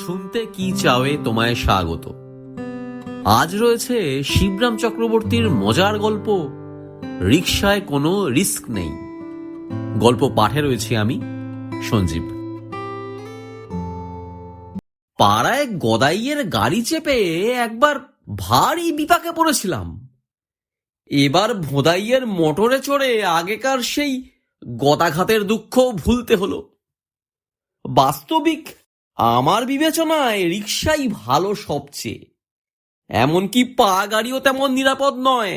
শুনতে কি চাওয়ে তোমায় স্বাগত। আজ রয়েছে শিবরাম চক্রবর্তীর মজার গল্প রিকশায় কোনো রিস্ক নেই। গল্প পাঠে রয়েছি আমি সঞ্জীব। পাড়ায় গদাইয়ের গাড়ি চেপে একবার ভারী বিপাকে পড়েছিলাম। এবার ভোদাইয়ের মোটরে চড়ে আগেকার সেই গদাঘাতের দুঃখ ভুলতে হলো। বাস্তবিক আমার বিবেচনায় রিকশাই ভালো সবচেয়ে, এমনকি পা গাড়িও তেমন নিরাপদ নয়।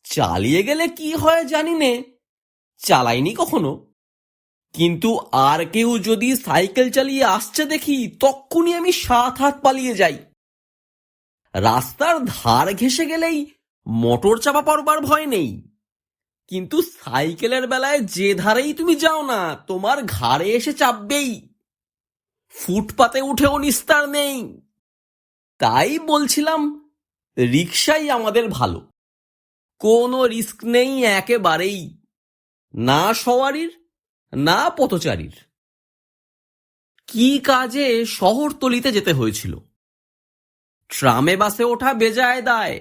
চালিয়ে গেলে কি হয় জানি নে, চালাইনি কখনো, কিন্তু আর কেউ যদি সাইকেল চালিয়ে আসছে দেখি তক্ষুনি আমি 7 হাত পালিয়ে যাই। রাস্তার ধার ঘেঁষে গেলেই মোটর চাপা পড়বার ভয় নেই, কিন্তু সাইকেলের বেলায় যে ধারেই তুমি যাও না তোমার ঘাড়ে এসে চাপবেই। ফুটপাতে উঠেও নিস্তার নেই। তাই বলছিলাম রিকশাই আমাদের ভালো, কোনো রিস্ক নেই একেবারেই, না সওয়ারির না পথচারীর। কি কাজে শহরতলিতে যেতে হয়েছিল। ট্রামে বাসে ওঠা বেজায় দায়,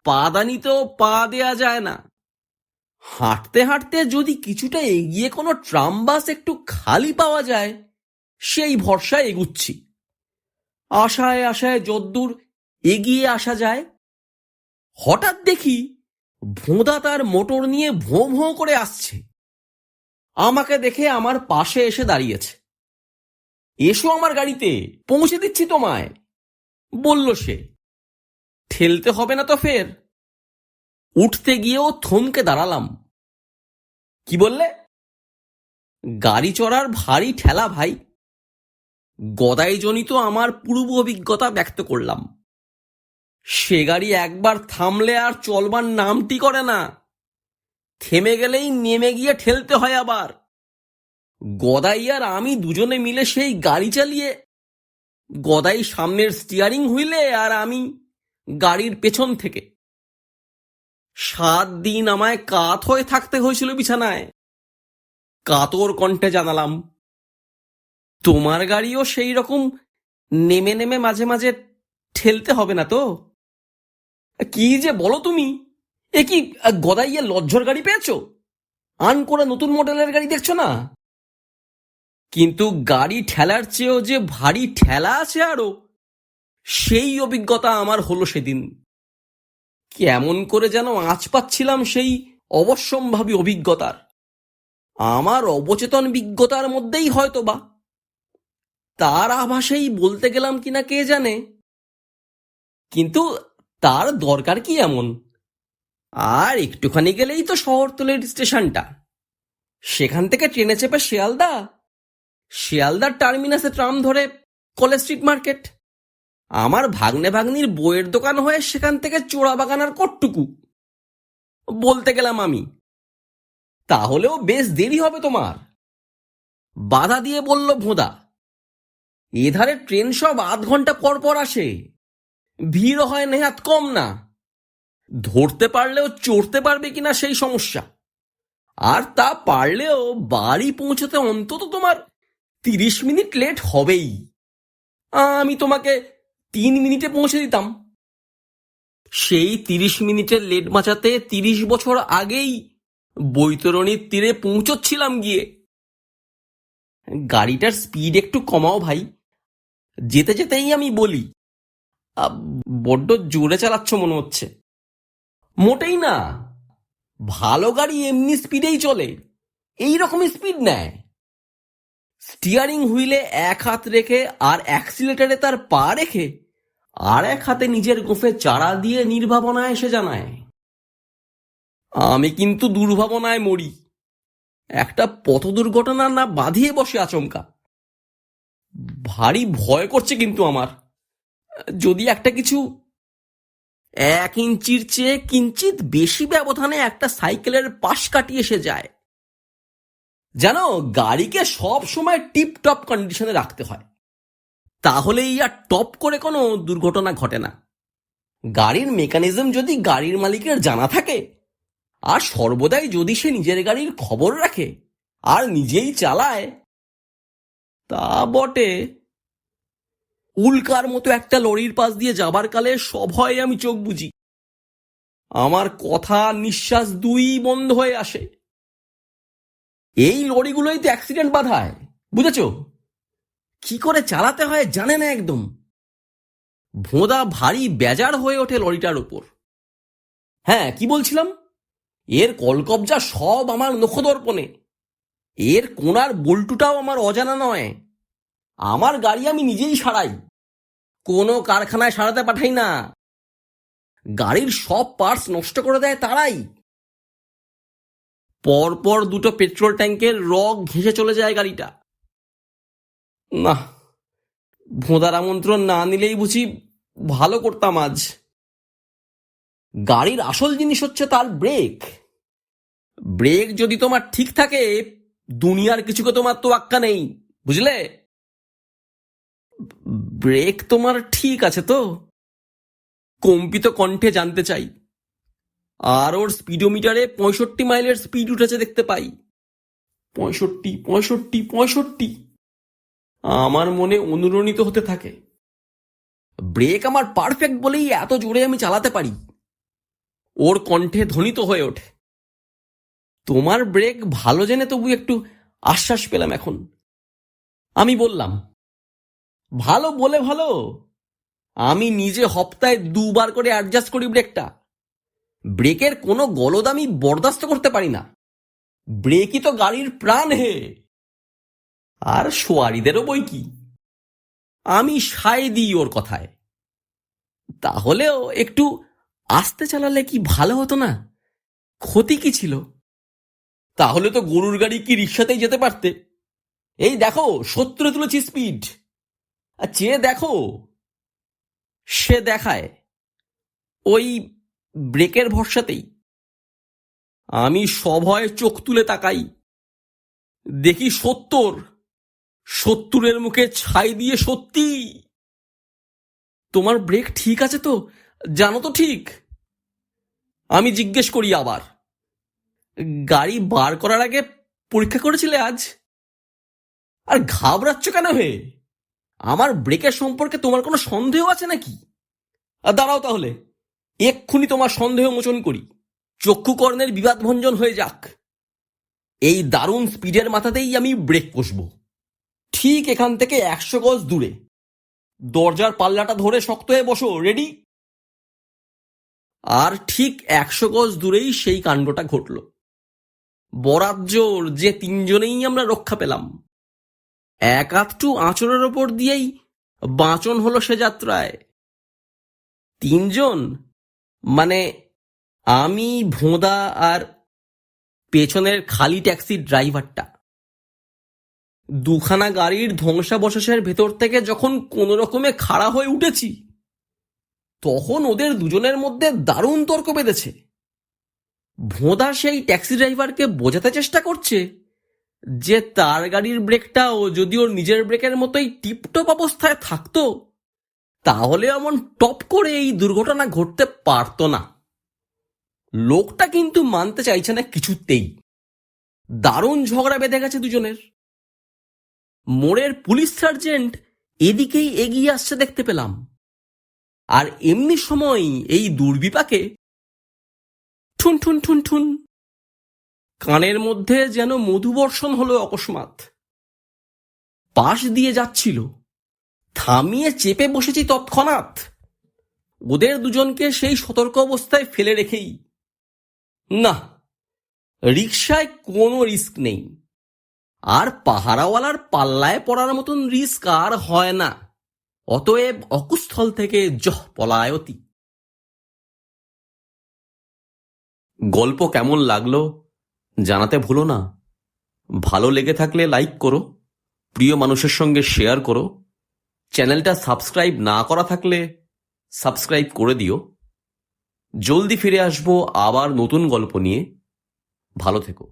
পাদানিতেও পা দেয়া যায় না। হাঁটতে হাঁটতে যদি কিছুটা এগিয়ে কোনো ট্রাম বাস একটু খালি পাওয়া যায় সেই ভরসায় এগুচ্ছি। আশায় আশায় যদ্দূর এগিয়ে আসা যায়, হঠাৎ দেখি ভোঁদা তার মোটর নিয়ে ভোঁ ভোঁ করে আসছে। আমাকে দেখে আমার পাশে এসে দাঁড়িয়েছে। এসো আমার গাড়িতে, পৌঁছে দিচ্ছি তোমায়, বলল সে। ঠেলতে হবে না তো ফের? উঠতে গিয়েও থমকে দাঁড়ালাম। কি বললে? গাড়ি চড়ার ভারী ঠেলা ভাই। গদাইজনিত আমার পূর্ব অভিজ্ঞতা ব্যক্ত করলাম। সে গাড়ি একবার থামলে আর চলবার নামটি করে না, থেমে গেলেই নেমে গিয়ে ঠেলতে হয় আবার। গদাই আর আমি দুজনে মিলে সেই গাড়ি চালিয়ে, গদাই সামনের স্টিয়ারিং হুইলে আর আমি গাড়ির পেছন থেকে। 7 দিন আমায় কাত হয়ে থাকতে হয়েছিল বিছানায়। কাতর কণ্ঠে জানালাম, তোমার গাড়িও সেই রকম নেমে নেমে মাঝে মাঝে ঠেলতে হবে না তো? কি যে বলো তুমি, এ কি গদাইয়ের লজ্জর গাড়ি পেয়েছো? আন করে নতুন মডেলের গাড়ি দেখছো না? কিন্তু গাড়ি ঠেলার চেয়েও যে ভারী ঠেলা আছে আরো, সেই অভিজ্ঞতা আমার হলো সেদিন। কেমন করে যেন আঁচ পাচ্ছিলাম সেই অবশ্যম্ভাবী অভিজ্ঞতার। আমার অবচেতন বিজ্ঞতার মধ্যেই হয়তো বা, তার আভাসেই বলতে গেলাম কিনা কে জানে। কিন্তু তার দরকার কি এমন? আর একটুখানি গেলেই তো শহরতলির স্টেশনটা। সেখান থেকে ট্রেনে চেপে শিয়ালদার টার্মিনাসে ট্রাম ধরে কলেজ স্ট্রিট মার্কেট। আমার ভাগ্নে ভাগ্নির বইয়ের দোকান হয়ে সেখান থেকে চোরাবাগান আর কটটুকু বলতে গেলাম আমি। তাহলেও বেশ দেরি হবে তোমার, বাধা দিয়ে বলল ভোঁদা। এধারে ট্রেন সব আধ ঘন্টা পর পর আসে, ভিড় হয় নেহাত কম না। ধরতে পারলেও চড়তে পারবে কিনা সেই সমস্যা। আর তা পারলেও বাড়ি পৌঁছতে অন্তত তোমার 30 মিনিট লেট হবেই। আমি তোমাকে 3 মিনিটে পৌঁছে দিতাম। সেই 30 মিনিটের লেট বাঁচাতে 30 বছর আগেই বৈতরণীর তীরে পৌঁছচ্ছিলাম গিয়ে। গাড়িটার স্পিড একটু কমাও ভাই। যেতে যেতেই আমি বলি, বড্ড জোরে চালাচ্ছ মনে হচ্ছে। মোটেই না, ভালো গাড়ি এমনি স্পিডেই চলে, এই রকমই স্পিড নেয়। স্টিয়ারিং হুইলে এক হাত রেখে আর অ্যাক্সিলেটারে তার পা রেখে আর এক হাতে নিজের গোফে চারা দিয়ে নির্ভাবনায় এসে জানায়। আমি কিন্তু দুর্ভাবনায় মরি। একটা পথ দুর্ঘটনা না বাঁধিয়ে বসে আচমকা। ভারী ভয় করছে কিন্তু আমার, যদি একটা কিছু 1 ইঞ্চির চেয়ে কিঞ্চিত বেশি ব্যবধানে একটা সাইকেলের পাশ কাটিয়ে এসে যায়। জানো, গাড়িকে সব সময় টিপ টপ কন্ডিশনে রাখতে হয়, তাহলেই আর টপ করে কোনো দুর্ঘটনা ঘটে না। গাড়ির মেকানিজম যদি গাড়ির মালিকের জানা থাকে, আর সর্বদাই যদি সে নিজের গাড়ির খবর রাখে আর নিজেই চালায়, তা বটে। উল্কার মতো একটা লরির পাশ দিয়ে যাবার কালে সভয়ে আমি চোখ বুজি। আমার কথা নিঃশ্বাস দুই বন্ধ হয়ে আসে। এই লরিগুলোই তো অ্যাক্সিডেন্ট বাধায়, বুঝেছো? কি করে চালাতে হয় জানে না একদম। ভোঁদা ভারী বেজার হয়ে ওঠে লরিটার উপর। হ্যাঁ, কি বলছিলাম? এর কলকবজা সব আমার নখদর্পণে। এর কোণার বল্টুটাও আমার অজানা নয়। আমার গাড়ি আমি নিজেই সারাই, কোনো কারখানায় সারাতে পাঠাই না। গাড়ির সব পার্টস নষ্ট করে দেয় তারাই। পরপর দুটো পেট্রোল ট্যাঙ্কের রগ ঘেঁষে চলে যায় গাড়িটা। না, ভোঁদার আমন্ত্রণ না নিলেই বুঝি ভালো করতাম আজ। গাড়ির আসল জিনিস হচ্ছে তার ব্রেক। ব্রেক যদি তোমার ঠিক থাকে, দুনিয়ার কিছুকে তোমার তো আক্কা নেই, বুঝলে? ব্রেক তোমার ঠিক আছে তো? কম্পিত কণ্ঠে জানতে চাই। আর ওর স্পিডোমিটারে 65 মাইলের স্পিড উঠেছে দেখতে পাই। 65, 65, 65। আমার মনে অনুরণিত হতে থাকে। ব্রেক আমার পারফেক্ট বলেই এত জোরে আমি চালাতে পারি। ওর কণ্ঠে ধ্বনিত হয়ে ওঠে। তোমার ব্রেক ভালো জেনে তবু একটু আশ্বাস পেলাম এখন। আমি বললাম, ভালো বলে ভালো, আমি নিজে হপ্তায় 2 বার করে অ্যাডজাস্ট করি ব্রেকটা। ব্রেকের কোনো গলদ আমি বরদাস্ত করতে পারি না। ব্রেকই তো গাড়ির প্রাণ হে। আর সোয়ারিদেরও বই কি। আমি সায় দিই ওর কথায়। তাহলেও একটু আস্তে চালালে কি ভালো হতো না? ক্ষতি কি ছিল? তাহলে তো গরুর গাড়ি কি রিক্সাতেই যেতে পারতে। এই দেখো, 70 তুলেছি স্পিড। আর চেয়ে দেখো। সে দেখায় ওই ব্রেকের ভরসাতেই। আমি সভয়ে চোখ তুলে তাকাই, দেখি 70। 70-এর মুখে ছাই দিয়ে সত্যি। তোমার ব্রেক ঠিক আছে তো? জানো তো ঠিক? আমি জিজ্ঞেস করি আবার, গাড়ি বার করার আগে পরীক্ষা করেছিলে আজ? আর ঘাবড়াচ্ছ কেন হে? আমার ব্রেকের সম্পর্কে তোমার কোনো সন্দেহ আছে নাকি? আর দাঁড়াও তাহলে, এক্ষুনি তোমার সন্দেহ মোচন করি। চক্ষুকর্ণের বিবাদ ভঞ্জন হয়ে যাক। এই দারুণ স্পিডের মাথাতেই আমি ব্রেক কষবো। ঠিক এখান থেকে 100 গজ দূরে। দরজার পাল্লাটা ধরে শক্ত হয়ে বসো, রেডি? আর ঠিক 100 গজ দূরেই সেই কাণ্ডটা ঘটল। বরাত জোর যে 3 জনেই আমরা রক্ষা পেলাম। এক আধটু আঁচড়ের ওপর দিয়েই বাঁচন হলো সে যাত্রায়। 3 জন মানে আমি, ভোঁদা আর পেছনের খালি ট্যাক্সির ড্রাইভারটা। 2খানা গাড়ির ধ্বংসাবশেষের ভেতর থেকে যখন কোনো রকমে খাড়া হয়ে উঠেছি, তখন ওদের দুজনের মধ্যে দারুণ তর্ক বেঁধেছে। ভোঁদা সেই ট্যাক্সি ড্রাইভারকে বোঝাতে চেষ্টা করছে যে তার গাড়ির ব্রেকটাও যদি ওর নিজের ব্রেকের মতোই টিপটপ অবস্থায় থাকতো, তাহলে এমন টপ করে এই দুর্ঘটনা ঘটতে পারত না। লোকটা কিন্তু মানতে চাইছে না কিছুতেই। দারুণ ঝগড়া বেঁধে গেছে দুজনের। মোড়ের পুলিশ সার্জেন্ট এদিকেই এগিয়ে আসছে দেখতে পেলাম। আর এমনি সময় এই দুর্বিপাকে ঠুন ঠুন ঠুন ঠুন কানের মধ্যে যেন মধুবর্ষণ হলো অকস্মাৎ। পাশ দিয়ে যাচ্ছিল, থামিয়ে চেপে বসেছি তৎক্ষণাৎ। ওদের দুজনকে সেই সতর্ক অবস্থায় ফেলে রেখেই। না, রিকশায় কোনো রিস্ক নেই। আর পাহারাওয়ালার পাল্লায় পড়ার মতন রিস্ক আর হয় না। অতএব অকুস্থল থেকে জহ পলায়তি। গল্প কেমন লাগলো জানাতে ভুলো না। ভালো লেগে থাকলে লাইক করো, প্রিয় মানুষের সঙ্গে শেয়ার করো। চ্যানেলটা সাবস্ক্রাইব না করা থাকলে সাবস্ক্রাইব করে দিও। জলদি ফিরে আসবো আবার নতুন গল্প নিয়ে। ভালো থেকো।